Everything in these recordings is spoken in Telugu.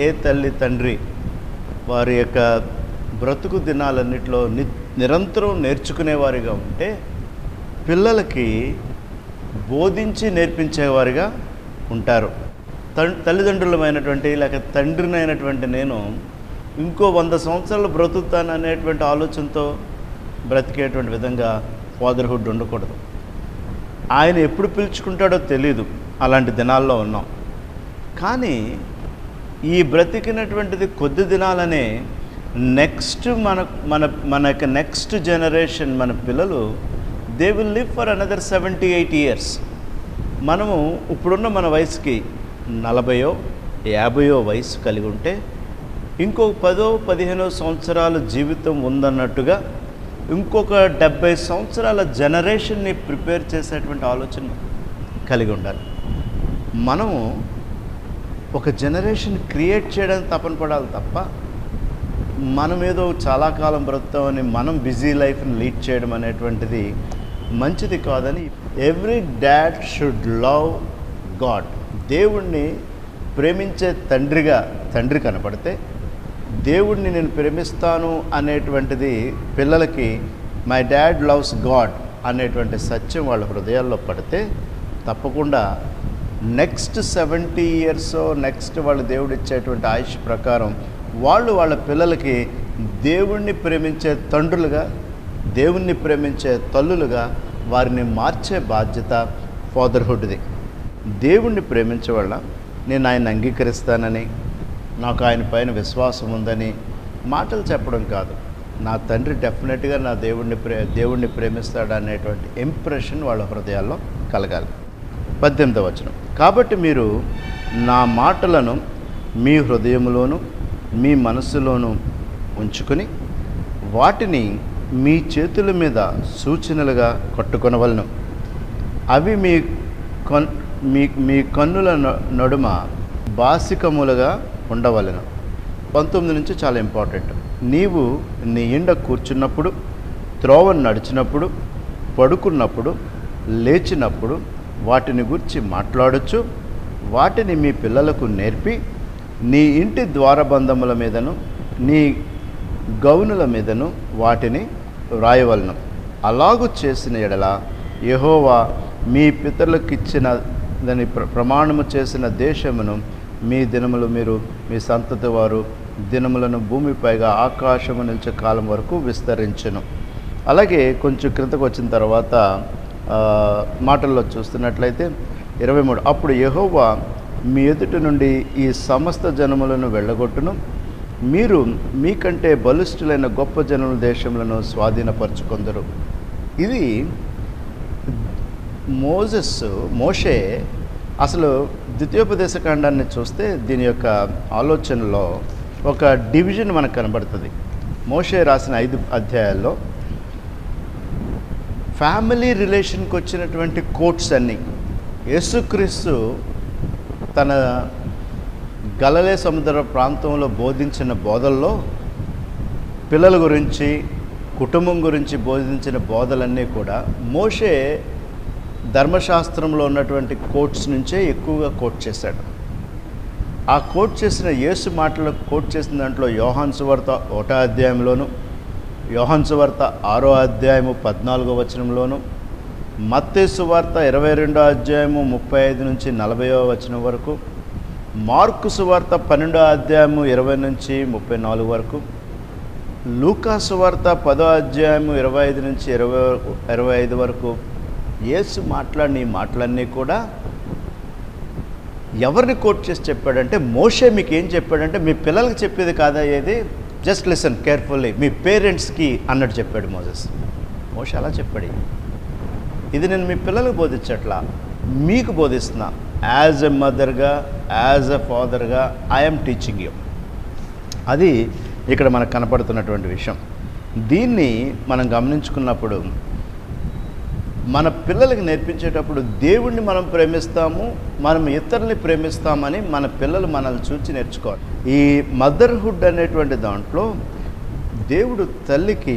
ఏ తల్లి తండ్రి వారి యొక్క బ్రతుకు దినాలన్నిటిలో నిరంతరం నేర్చుకునేవారిగా ఉంటే పిల్లలకి బోధించి నేర్పించేవారిగా ఉంటారు. తల్లిదండ్రులమైనటువంటి లేక తండ్రినైనటువంటి నేను ఇంకో 100 సంవత్సరాలు బ్రతుకుతాను అనేటువంటి ఆలోచనతో బ్రతికేటువంటి విధంగా ఫాదర్హుడ్ ఉండకూడదు. ఆయన ఎప్పుడు పిలుచుకుంటాడో తెలీదు, అలాంటి దినాల్లో ఉన్నాం. కానీ ఈ బ్రతికినటువంటిది కొద్ది దినాలనే నెక్స్ట్ మన యొక్క నెక్స్ట్ జనరేషన్, మన పిల్లలు they will live for another 78 years. మనము ఇప్పుడున్న మన వయసుకి 40-50 వయసు కలిగి ఉంటే ఇంకో 10-15 సంవత్సరాల జీవితం ఉందన్నట్టుగా ఇంకొక 70 సంవత్సరాల జనరేషన్ని ప్రిపేర్ చేసేటువంటి ఆలోచన కలిగి ఉండాలి. మనము ఒక జనరేషన్ క్రియేట్ చేయడానికి తపన పడాలి తప్ప మనం ఏదో చాలా కాలం బ్రతుకుతామని మనం బిజీ లైఫ్ని లీడ్ చేయడం అనేటువంటిది మంచిది కాదని. Every dad should love God. దేవుణ్ణి ప్రేమించే తండ్రి కనపడితే దేవుణ్ణి నేను ప్రేమిస్తాను అనేటువంటిది పిల్లలకి మై డాడ్ లవ్స్ గాడ్ అనేటువంటి సత్యం వాళ్ళ హృదయాల్లో పడితే తప్పకుండా నెక్స్ట్ 70 years నెక్స్ట్ వాళ్ళు దేవుడు ఇచ్చేటువంటి ఆయుష్ ప్రకారం వాళ్ళ పిల్లలకి దేవుణ్ణి ప్రేమించే తండ్రులుగా, దేవుణ్ణి ప్రేమించే తల్లులుగా వారిని మార్చే బాధ్యత ఫాదర్హుడ్ది. దేవుణ్ణి ప్రేమించే వాళ్ళ నేను ఆయన అంగీకరిస్తానని, నాకు ఆయన పైన విశ్వాసం ఉందని మాటలు చెప్పడం కాదు. నా తండ్రి డెఫినెట్గా నా దేవుణ్ణి ప్రేమిస్తాడు అనేటువంటి ఇంప్రెషన్ వాళ్ళ హృదయాల్లో కలగాలి. 18వ వచనం, కాబట్టి మీరు నా మాటలను మీ హృదయంలోను మీ మనస్సులోను ఉంచుకొని వాటిని మీ చేతుల మీద సూచనలుగా కట్టుకొనవలను. అవి మీ కన్నుల నడుమ బాసికములుగా ఉండవలను. 19 నుంచి చాలా ఇంపార్టెంట్. నీవు నీ ఇంట కూర్చున్నప్పుడు, త్రోవను నడిచినప్పుడు, పడుకున్నప్పుడు, లేచినప్పుడు వాటిని గురించి మాట్లాడచ్చు. వాటిని మీ పిల్లలకు నేర్పి నీ ఇంటి ద్వారబంధముల మీదను నీ గౌనుల మీదను వాటిని వ్రాయవలను. అలాగు చేసిన ఎడల యెహోవా మీ పితరులకిచ్చినదని ప్రమాణము చేసిన దేశమును మీ దినములు మీరు మీ సంతతి వారు దినములను భూమిపైగా ఆకాశము నిలిచే కాలం వరకు విస్తరించును. అలాగే కొంచెం క్రిందకు వచ్చిన తర్వాత మాటల్లో చూస్తున్నట్లయితే 23, అప్పుడు యెహోవా మీ ఎదుటి నుండి ఈ సమస్త జనములను వెళ్ళగొట్టును. మీరు మీకంటే బలిష్ఠులైన గొప్ప జనముల దేశములను స్వాధీనపరచుకొందరు. ఇది మోషే అసలు ద్వితీయోపదేశకాండాన్ని చూస్తే దీని యొక్క ఆలోచనలో ఒక డివిజన్ మనకు కనబడుతుంది. మోషే రాసిన 5 అధ్యాయాల్లో ఫ్యామిలీ రిలేషన్కి వచ్చినటువంటి కోట్స్ అన్నీ యేసుక్రీస్తు తన గలిలయ సముద్ర ప్రాంతంలో బోధించిన బోధల్లో పిల్లల గురించి, కుటుంబం గురించి బోధించిన బోధలన్నీ కూడా మోషే ధర్మశాస్త్రంలో ఉన్నటువంటి కోట్స్ నుంచే ఎక్కువగా కోట్ చేశాడు. ఆ కోట్ చేసిన యేసు మాటలు కోట్ చేసిన దాంట్లో యోహాను సువార్త 1వ అధ్యాయంలోను, యోహాను సువార్త 6వ అధ్యాయము 14వ వచనంలోను, మత్తయి సువార్త 22వ అధ్యాయము 35 నుంచి 40వ వచనం వరకు, మార్కు సువార్త 12వ అధ్యాయము 20 నుంచి 34 వరకు, లూకా సువార్త 10వ అధ్యాయము 25 నుంచి 25 వరకు యేసు మాట్లాడిన ఈ మాటలన్నీ కూడా ఎవరిని కోట్ చేసి చెప్పాడంటే మోషే మీకు ఏం చెప్పాడంటే మీ పిల్లలకి చెప్పేది కాదా, ఏది జస్ట్ లిసన్ కేర్ఫుల్లీ, మీ పేరెంట్స్కి అన్నట్టు చెప్పాడు మోషే అలా చెప్పాడు. ఇది నేను మీ పిల్లలకు బోధించట్లా, మీకు బోధిస్తున్నా. యాజ్ ఎ మదర్గా, యాజ్ ఎ ఫాదర్గా ఐఎమ్ టీచింగ్ యూ. అది ఇక్కడ మనకు కనపడుతున్నటువంటి విషయం. దీన్ని మనం గమనించుకున్నప్పుడు మన పిల్లలకి నేర్పించేటప్పుడు దేవుణ్ణి మనం ప్రేమిస్తాము, మనం ఇతరుల్ని ప్రేమిస్తామని మన పిల్లలు మనల్ని చూసి నేర్చుకోవాలి. ఈ మదర్హుడ్ అనేటువంటి దాంట్లో దేవుడు తల్లికి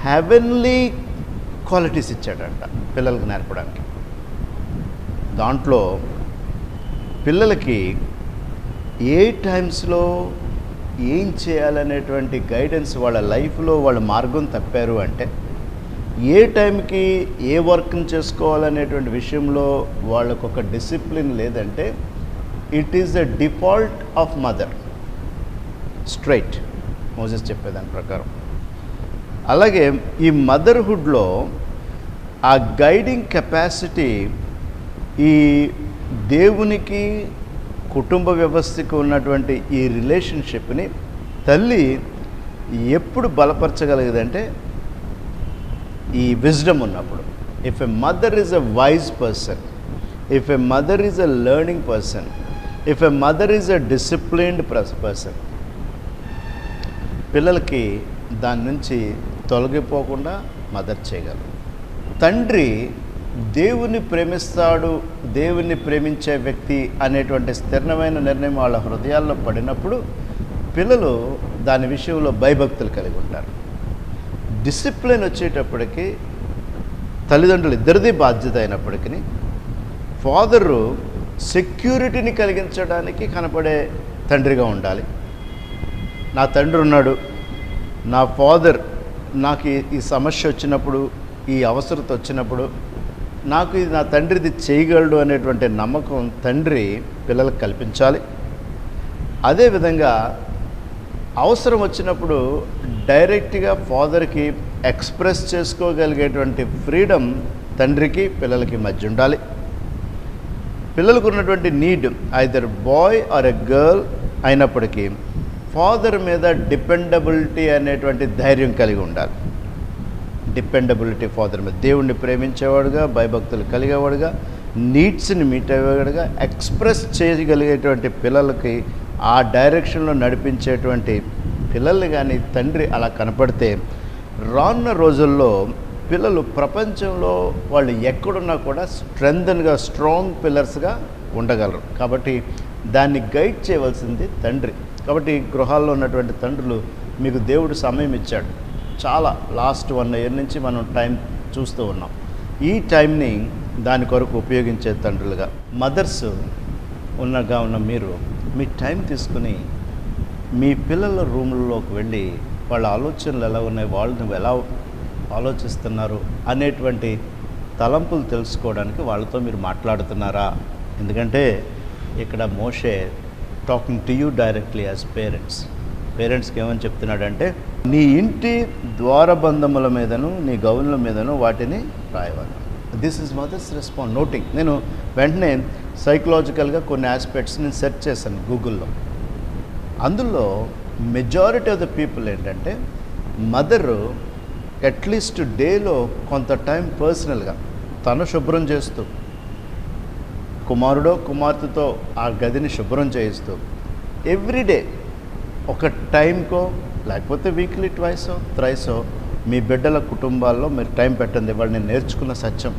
హెవెన్లీ క్వాలిటీస్ ఇచ్చాడంట పిల్లలకు నేర్పడానికి. దాంట్లో పిల్లలకి ఏ టైమ్స్లో ఏం చేయాలనేటువంటి గైడెన్స్ వాళ్ళ లైఫ్లో వాళ్ళ మార్గం తప్పారు అంటే, ఏ టైంకి ఏ వర్క్ని చేసుకోవాలనేటువంటి విషయంలో వాళ్ళకు ఒక డిసిప్లిన్ లేదంటే, it is the default of mother. Straight Moses చెప్పేదాని ప్రకారం. అలాగే ఈ మదర్హుడ్లో ఆ గైడింగ్ కెపాసిటీ ఈ దేవునికి కుటుంబ వ్యవస్థకు ఉన్నటువంటి ఈ రిలేషన్షిప్ని తల్లి ఎప్పుడు బలపరచగలిగదంటే ఈ విజ్డమ్ ఉన్నప్పుడు. If a mother is a wise person, if a mother is a learning person, if a mother is a disciplined person, పిల్లలకి దాని నుంచి తొలగిపోకుండా మదర్ చేయగలరు. తండ్రి దేవుని ప్రేమిస్తాడు, దేవుని ప్రేమించే వ్యక్తి అనేటువంటి స్థిరమైన నిర్ణయం వాళ్ళ హృదయాల్లో పడినప్పుడు పిల్లలు దాని విషయంలో భయభక్తులు కలిగి ఉంటారు. డిసిప్లిన్ వచ్చేటప్పటికి తల్లిదండ్రులు ఇద్దరిది బాధ్యత అయినప్పటికీ ఫాదరు సెక్యూరిటీని కలిగించడానికి కనపడే తండ్రిగా ఉండాలి. నా తండ్రి ఉన్నాడు, నా ఫాదర్ నాకు ఈ సమస్య వచ్చినప్పుడు, ఈ అవసరత వచ్చినప్పుడు నాకు ఇది నా తండ్రిది చేయగలడు అనేటువంటి నమ్మకం తండ్రి పిల్లలకు కల్పించాలి. అదేవిధంగా అవసరం వచ్చినప్పుడు డైరెక్ట్గా ఫాదర్కి ఎక్స్ప్రెస్ చేసుకోగలిగేటువంటి ఫ్రీడమ్ తండ్రికి పిల్లలకి మధ్య ఉండాలి. పిల్లలకు ఉన్నటువంటి need either boy or a girl అయినప్పటికీ ఫాదర్ మీద డిపెండబిలిటీ అనేటువంటి ధైర్యం కలిగి ఉండాలి. డిపెండబిలిటీ ఫాదర్ మీద, దేవుణ్ణి ప్రేమించేవాడుగా, భయభక్తులు కలిగేవాడుగా, నీడ్స్ని మీట్ అయ్యేవాడుగా, ఎక్స్ప్రెస్ చేయగలిగేటువంటి పిల్లలకి ఆ డైరెక్షన్లో నడిపించేటువంటి పిల్లల్ని కానీ తండ్రి అలా కనపడితే రానున్న రోజుల్లో పిల్లలు ప్రపంచంలో వాళ్ళు ఎక్కడున్నా కూడా స్ట్రాంగ్ పిల్లర్స్గా ఉండగలరు. కాబట్టి దాన్ని గైడ్ చేయవలసింది తండ్రి. కాబట్టి గృహాల్లో ఉన్నటువంటి తండ్రులు, మీకు దేవుడు సమయం ఇచ్చాడు, చాలా లాస్ట్ 1 year నుంచి మనం టైం చూస్తూ ఉన్నాం. ఈ టైంని దాని కొరకు ఉపయోగించే తండ్రులుగా, మదర్స్ ఉన్న మీరు మీ టైం తీసుకుని మీ పిల్లల రూముల్లోకి వెళ్ళి వాళ్ళ ఆలోచనలు ఎలా ఉన్నాయి, వాళ్ళని ఎలా ఆలోచిస్తున్నారు అనేటువంటి తలంపులు తెలుసుకోవడానికి వాళ్ళతో మీరు మాట్లాడుతున్నారా? ఎందుకంటే ఇక్కడ Moshe talking to you directly as పేరెంట్స్కి ఏమని చెప్తున్నాడంటే, నీ ఇంటి ద్వారబంధముల మీదను నీ గౌనుల మీదను వాటిని రాయవాలి. This is mother's response. Nothing. నేను వెంటనే సైకలాజికల్గా కొన్ని ఆస్పెక్ట్స్ నేను సెర్చ్ చేశాను గూగుల్లో. అందులో మెజారిటీ ఆఫ్ ద పీపుల్ ఏంటంటే, మదరు అట్లీస్ట్ డేలో కొంత టైం పర్సనల్గా తను శుభ్రం చేస్తూ, కుమారుడో కుమార్తెతో ఆ గదిని శుభ్రం చేయిస్తూ, ఎవ్రీడే ఒక టైంకో లేకపోతే వీక్లీ ట్వైసో త్రైసో మీ బిడ్డల కుటుంబాల్లో మీరు టైం పెట్టండి. వాళ్ళు నేను నేర్చుకున్న సత్యం,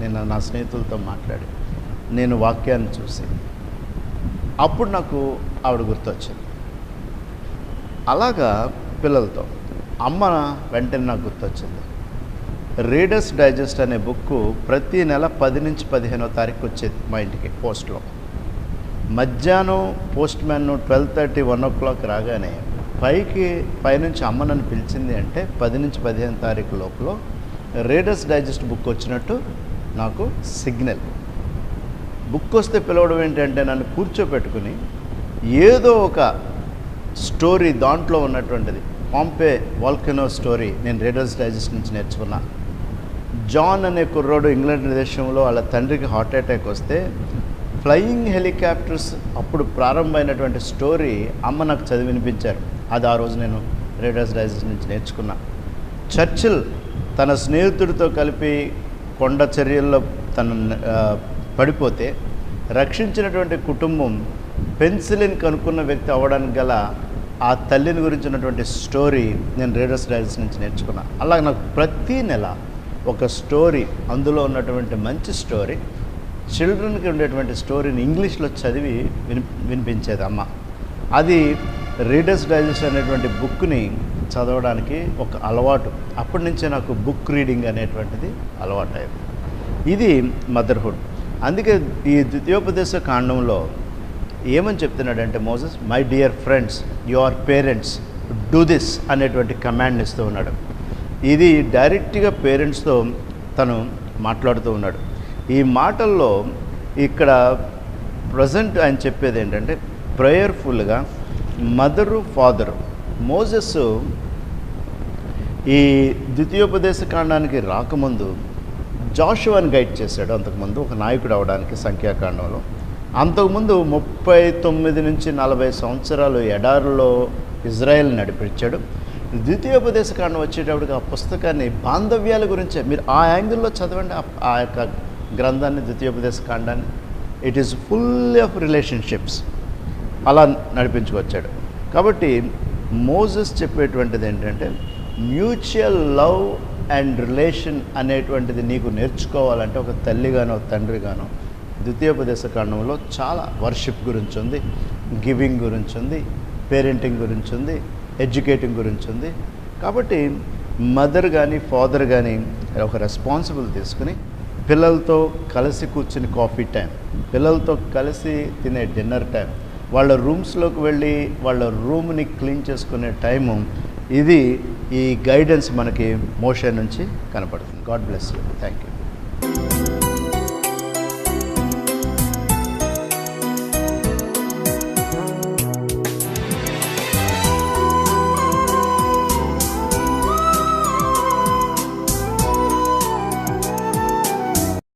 నేను నా స్నేహితులతో మాట్లాడి, నేను వాక్యాన్ని చూసి, అప్పుడు నాకు ఆవిడ గుర్తొచ్చింది. అలాగా పిల్లలతో అమ్మ వెంటనే నాకు గుర్తొచ్చింది. రీడర్స్ డైజెస్ట్ అనే బుక్ ప్రతి నెల 10 నుంచి 15వ తారీఖు వచ్చేది మా ఇంటికి పోస్ట్లో. మధ్యాహ్నం పోస్ట్ మ్యాన్ 12:30, 1 o'clock రాగానే పైనుంచి అమ్మ నన్ను పిలిచింది అంటే 10 నుంచి 15 తారీఖు లోపల రీడర్స్ డైజెస్ట్ బుక్ వచ్చినట్టు నాకు సిగ్నల్. బుక్ వస్తే పిలవడం ఏంటంటే, నన్ను కూర్చోపెట్టుకుని ఏదో ఒక స్టోరీ దాంట్లో ఉన్నటువంటిది, పాంపే వాల్కనో స్టోరీ నేను రీడర్స్ డైజెస్ట్ నుంచి నేర్చుకున్నా. జాన్ అనే కుర్రోడు ఇంగ్లాండ్ దేశంలో వాళ్ళ తండ్రికి హార్ట్ అటాక్ వస్తే ఫ్లయింగ్ హెలికాప్టర్స్ అప్పుడు ప్రారంభమైనటువంటి స్టోరీ అమ్మ నాకు చదివి వినిపించారు. అది ఆ రోజు నేను రీడర్స్ డైజెస్ట్ నుంచి నేర్చుకున్నా. చర్చిల్ తన స్నేహితుడితో కలిపి కొండ చర్యల్లో తను పడిపోతే రక్షించినటువంటి కుటుంబం పెన్సిలిన్ కనుక్కున్న వ్యక్తి అవ్వడానికి గల ఆ తల్లిని గురించినటువంటి స్టోరీ నేను రీడర్స్ డైజెస్ట్ నుంచి నేర్చుకున్నా. అలాగే నాకు ప్రతీ నెల ఒక స్టోరీ, అందులో ఉన్నటువంటి మంచి స్టోరీ, చిల్డ్రన్కి ఉండేటువంటి స్టోరీని ఇంగ్లీష్లో చదివి వినిపించేది అమ్మ. అది రీడర్స్ డైజెస్ట్ అనేటువంటి బుక్ని చదవడానికి ఒక అలవాటు. అప్పటి నుంచే నాకు బుక్ రీడింగ్ అనేటువంటిది అలవాటు అయింది. ఇది మదర్హుడ్. అందుకే ఈ ద్వితీయోపదేశ కాండంలో ఏమని చెప్తున్నాడంటే Moses, my dear friends, your parents do this అనేటువంటి కమాండ్ ఇస్తూ ఉన్నాడు. ఇది డైరెక్ట్గా పేరెంట్స్తో తను మాట్లాడుతూ ఉన్నాడు. ఈ మాటల్లో ఇక్కడ ప్రజెంట్ ఆయన చెప్పేది ఏంటంటే ప్రేయర్ఫుల్గా మదరు ఫాదరు. మోసెస్ ఈ ద్వితీయోపదేశ కాండానికి రాకముందు జాషువాని గైడ్ చేశాడు. అంతకుముందు ఒక నాయకుడు అవడానికి సంఖ్యాకాండంలో. అంతకుముందు 39 నుంచి 40 సంవత్సరాలు ఎడారిలో ఇజ్రాయెల్ నడిపించాడు. ద్వితీయోపదేశ కాండం వచ్చేటప్పటికి ఆ పుస్తకాన్ని బాంధవ్యాల గురించే, మీరు ఆ యాంగిల్లో చదవండి ఆ యొక్క గ్రంథాన్ని, ద్వితీయోపదేశ కాండాన్ని. It is full of relationships. అలా నడిపించుకొచ్చాడు. కాబట్టి మోసెస్ చెప్పేటువంటిది ఏంటంటే మ్యూచువల్ లవ్ అండ్ రిలేషన్ అనేటువంటిది నీకు నేర్చుకోవాలంటే ఒక తల్లిగానో తండ్రిగానో ద్వితీయోపదేశ కాండంలో చాలా వర్షిప్ గురించి ఉంది, గివింగ్ గురించి ఉంది, పేరెంటింగ్ గురించి ఉంది, ఎడ్యుకేటింగ్ గురించి ఉంది. కాబట్టి మదర్ కానీ ఫాదర్ కానీ ఒక రెస్పాన్సిబుల్ తీసుకుని పిల్లలతో కలిసి కూర్చుని కాఫీ టైం, పిల్లలతో కలిసి తినే డిన్నర్ టైం, వాళ్ళ రూమ్స్లోకి వెళ్ళి వాళ్ళ రూమ్ని క్లీన్ చేసుకునే టైము, ఇది ఈ గైడెన్స్ మనకి మోషే నుంచి కనపడుతుంది. God bless you. Thank you.